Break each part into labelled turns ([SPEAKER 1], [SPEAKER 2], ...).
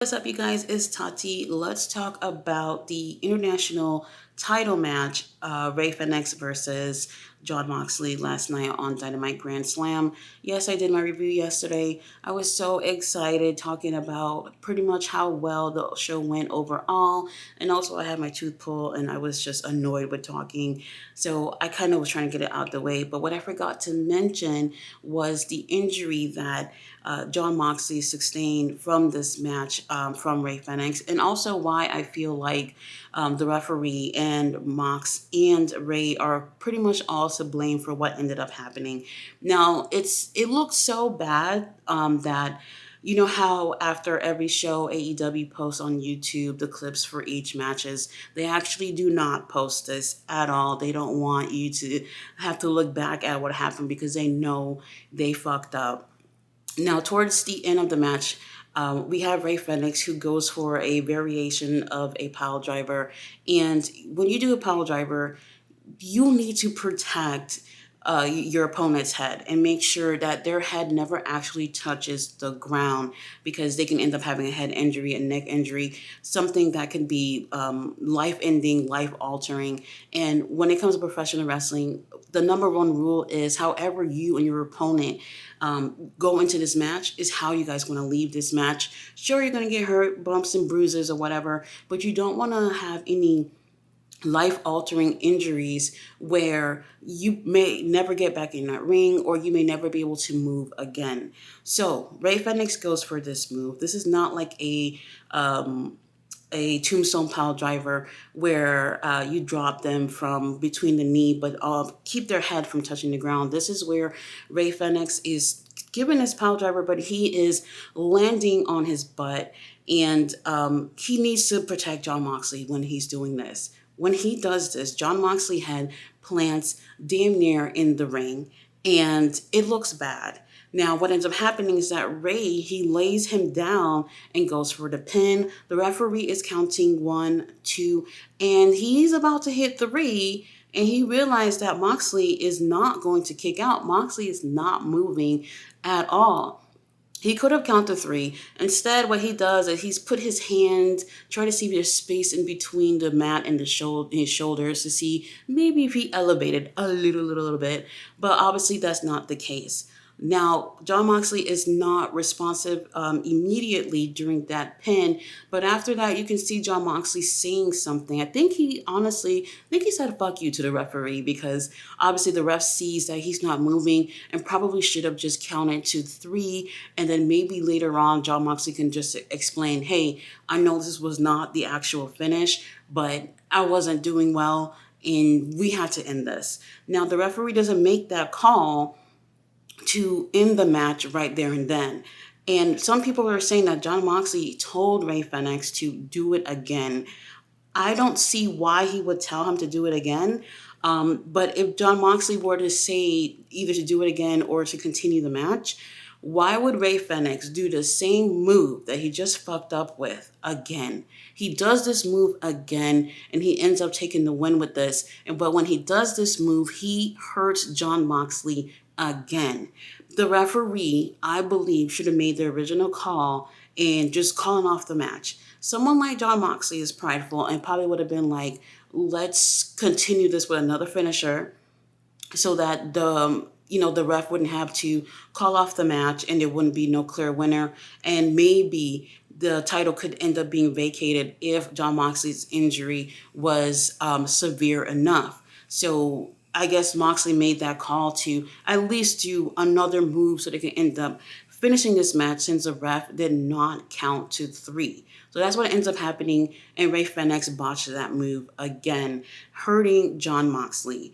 [SPEAKER 1] What's up, you guys? It's Tati. Let's talk about the international title match, Ray Fenix versus Jon Moxley last night on Dynamite Grand Slam. Yes, I did my review yesterday. I was so excited talking about pretty much how well the show went overall. And also, I had my tooth pulled and I was just annoyed with talking. So I kind of was trying to get it out the way. But what I forgot to mention was the injury that Jon Moxley sustained from this match from Ray Fenix, and also why I feel like the referee and Mox and Ray are pretty much all to blame for what ended up happening. Now, it looks so bad that you know how after every show AEW posts on YouTube the clips for each matches, they actually do not post this at all. They don't want you to have to look back at what happened because they know they fucked up. Now, towards the end of the match, we have Ray Fenix who goes for a variation of a pile driver. And when you do a pile driver, you need to protect your opponent's head and make sure that their head never actually touches the ground because they can end up having a head injury, a neck injury, something that can be life ending, life altering. And when it comes to professional wrestling, the number one rule is however you and your opponent go into this match is how you guys want to leave this match. Sure, you're going to get hurt, bumps and bruises or whatever, but you don't want to have any life altering injuries where you may never get back in that ring or you may never be able to move again. So Ray Fenix goes for this move. This is not like a tombstone pile driver where you drop them from between the knee but keep their head from touching the ground. This is where Ray Fenix is given his pile driver, but he is landing on his butt, and he needs to protect Jon Moxley when he's doing this. When he does this, Jon Moxley head plants damn near in the ring, and it looks bad. Now, what ends up happening is that Ray, he lays him down and goes for the pin. The referee is counting 1, 2, and he's about to hit 3, and he realized that Moxley is not going to kick out. Moxley is not moving at all. He could have counted 3. Instead, what he does is he's put his hand, try to see if there's space in between the mat and his shoulders to see maybe if he elevated a little bit. But obviously, that's not the case. Now, Jon Moxley is not responsive immediately during that pin, but after that, you can see Jon Moxley saying something. I think he said "fuck you" to the referee because obviously the ref sees that he's not moving and probably should have just counted to 3, and then maybe later on Jon Moxley can just explain, "Hey, I know this was not the actual finish, but I wasn't doing well, and we had to end this." Now, the referee doesn't make that call to end the match right there and then. And some people are saying that Jon Moxley told Ray Fenix to do it again. I don't see why he would tell him to do it again. But if Jon Moxley were to say either to do it again or to continue the match, why would Ray Fenix do the same move that he just fucked up with again? He does this move again and he ends up taking the win with this. But when he does this move, he hurts Jon Moxley again. The referee, I believe, should have made the original call and just calling off the match. Someone like Jon Moxley is prideful and probably would have been like, let's continue this with another finisher so that the ref wouldn't have to call off the match and there wouldn't be no clear winner, and maybe the title could end up being vacated if Jon Moxley's injury was severe enough. So I guess Moxley made that call to at least do another move so they can end up finishing this match since the ref did not count to 3. So that's what ends up happening, and Ray Fenix botched that move again, hurting Jon Moxley.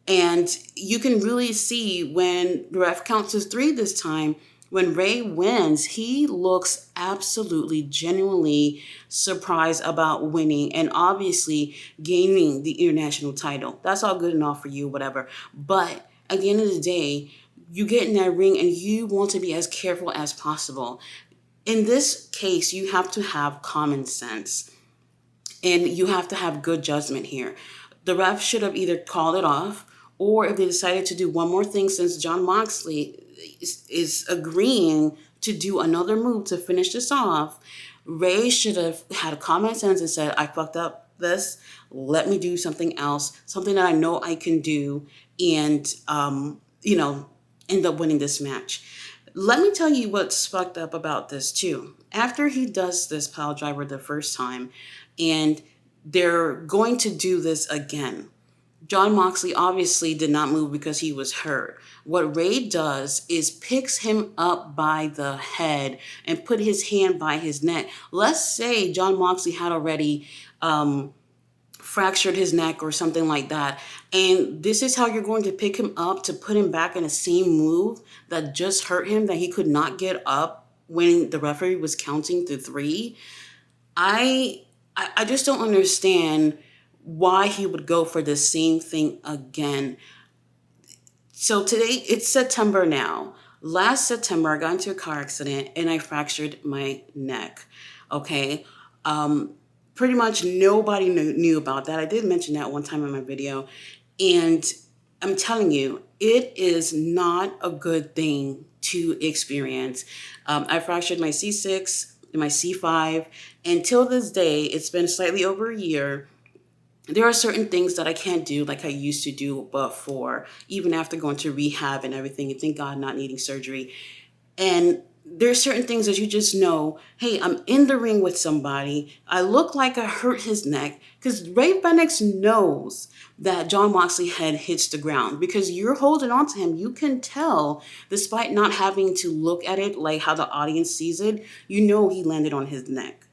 [SPEAKER 1] And you can really see when the ref counts to 3 this time, when Ray wins, he looks absolutely, genuinely surprised about winning and obviously gaining the international title. That's all good enough for you, whatever. But at the end of the day, you get in that ring and you want to be as careful as possible. In this case, you have to have common sense and you have to have good judgment here. The ref should have either called it off, or if they decided to do one more thing, since Jon Moxley is agreeing to do another move to finish this off, Ray should have had a common sense and said, I fucked up this. Let me do something else, something that I know I can do, and, end up winning this match. Let me tell you what's fucked up about this, too. After he does this pile driver the first time, and they're going to do this again, Jon Moxley obviously did not move because he was hurt. What Ray does is picks him up by the head and put his hand by his neck. Let's say Jon Moxley had already fractured his neck or something like that. And this is how you're going to pick him up to put him back in the same move that just hurt him, that he could not get up when the referee was counting to 3. I just don't understand why he would go for the same thing again. So today, it's September now. Last September, I got into a car accident and I fractured my neck. Okay. Pretty much nobody knew about that. I did mention that one time in my video. And I'm telling you, it is not a good thing to experience. I fractured my C6 and my C5. Until this day, it's been slightly over a year. There are certain things that I can't do like I used to do before, even after going to rehab and everything, and thank God not needing surgery. And there's certain things that you just know, hey, I'm in the ring with somebody. I look like I hurt his neck, because Ray Phoenix knows that Jon Moxley head hits the ground, because you're holding on to him. You can tell, despite not having to look at it like how the audience sees it, you know he landed on his neck.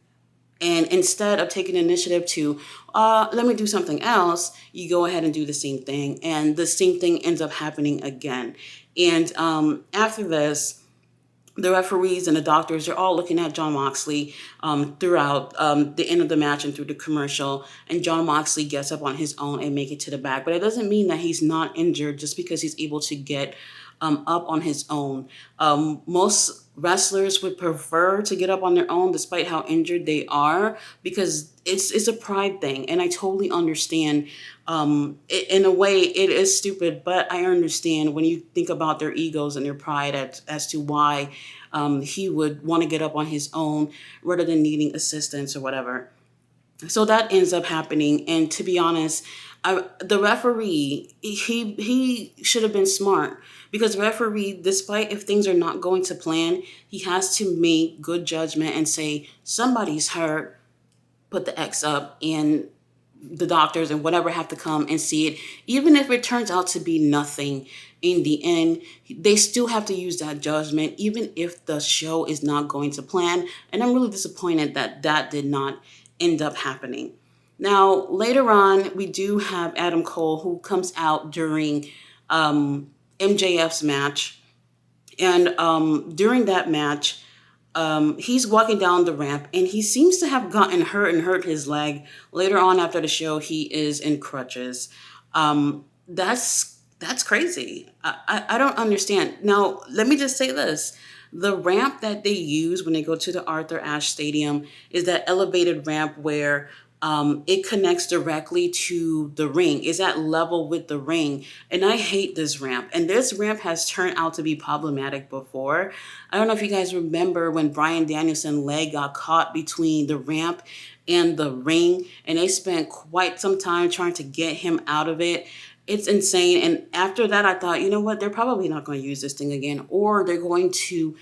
[SPEAKER 1] And instead of taking initiative to, let me do something else, you go ahead and do the same thing. And the same thing ends up happening again. And after this, the referees and the doctors are all looking at Jon Moxley throughout the end of the match and through the commercial. And Jon Moxley gets up on his own and make it to the back. But it doesn't mean that he's not injured just because he's able to get up on his own. Most wrestlers would prefer to get up on their own despite how injured they are, because it's a pride thing. And I totally understand. In a way, it is stupid, but I understand when you think about their egos and their pride as to why he would want to get up on his own rather than needing assistance or whatever. So that ends up happening. And to be honest, the referee, he should have been smart, because referee, despite if things are not going to plan, he has to make good judgment and say, somebody's hurt, put the X up, and the doctors and whatever have to come and see it. Even if it turns out to be nothing in the end, they still have to use that judgment, even if the show is not going to plan. And I'm really disappointed that that did not end up happening. Now, later on, we do have Adam Cole, who comes out during MJF's match. And during that match, he's walking down the ramp and he seems to have gotten hurt and hurt his leg. Later on after the show, he is in crutches. That's crazy. I don't understand. Now, let me just say this. The ramp that they use when they go to the Arthur Ashe Stadium is that elevated ramp where it connects directly to the ring. It's at level with the ring. And I hate this ramp. And this ramp has turned out to be problematic before. I don't know if you guys remember when Bryan Danielson's leg got caught between the ramp and the ring. And they spent quite some time trying to get him out of it. It's insane. And after that, I thought, you know what? They're probably not going to use this thing again. Or they're going to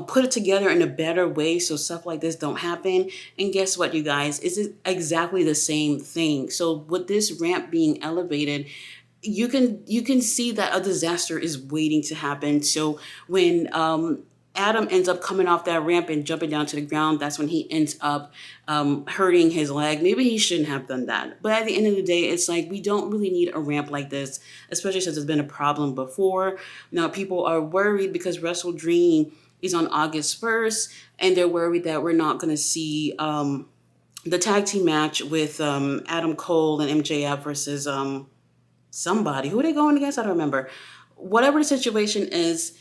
[SPEAKER 1] put it together in a better way so stuff like this don't happen. And guess what, you guys? It's exactly the same thing. So with this ramp being elevated, you can see that a disaster is waiting to happen. So when Adam ends up coming off that ramp and jumping down to the ground, that's when he ends up hurting his leg. Maybe he shouldn't have done that. But at the end of the day, it's like we don't really need a ramp like this, especially since it's been a problem before. Now, people are worried because Wrestle Dream is on August 1st, and they're worried that we're not going to see the tag team match with Adam Cole and MJF versus somebody. Who are they going against? I don't remember. Whatever the situation is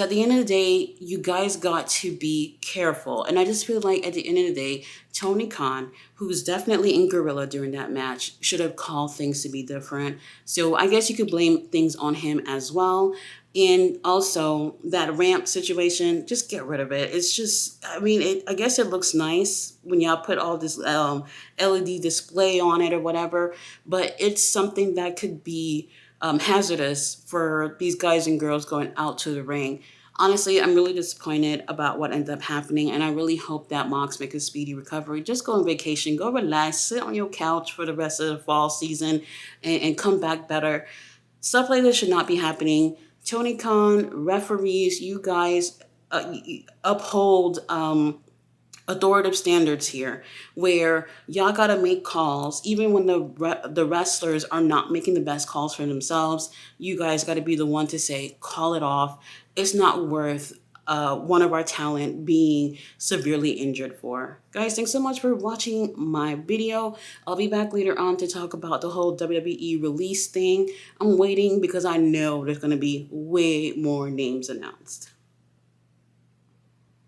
[SPEAKER 1] at the end of the day, you guys got to be careful. And I just feel like at the end of the day, Tony Khan, who's definitely in Gorilla during that match, should have called things to be different. So I guess you could blame things on him as well. And also that ramp situation, just get rid of it. It's just, I mean, I guess it looks nice when y'all put all this LED display on it or whatever, but it's something that could be hazardous for these guys and girls going out to the ring. Honestly, I'm really disappointed about what ended up happening, and I really hope that Mox make a speedy recovery. Just go on vacation, go relax, sit on your couch for the rest of the fall season, and come back better. Stuff like this should not be happening. Tony Khan, referees, you guys uphold authoritative standards here, where y'all gotta make calls even when the wrestlers are not making the best calls for themselves. You guys gotta be the one to say, call it off. It's not worth one of our talent being severely injured for. Guys, thanks so much for watching my video. I'll be back later on to talk about the whole WWE release thing. I'm waiting because I know there's going to be way more names announced.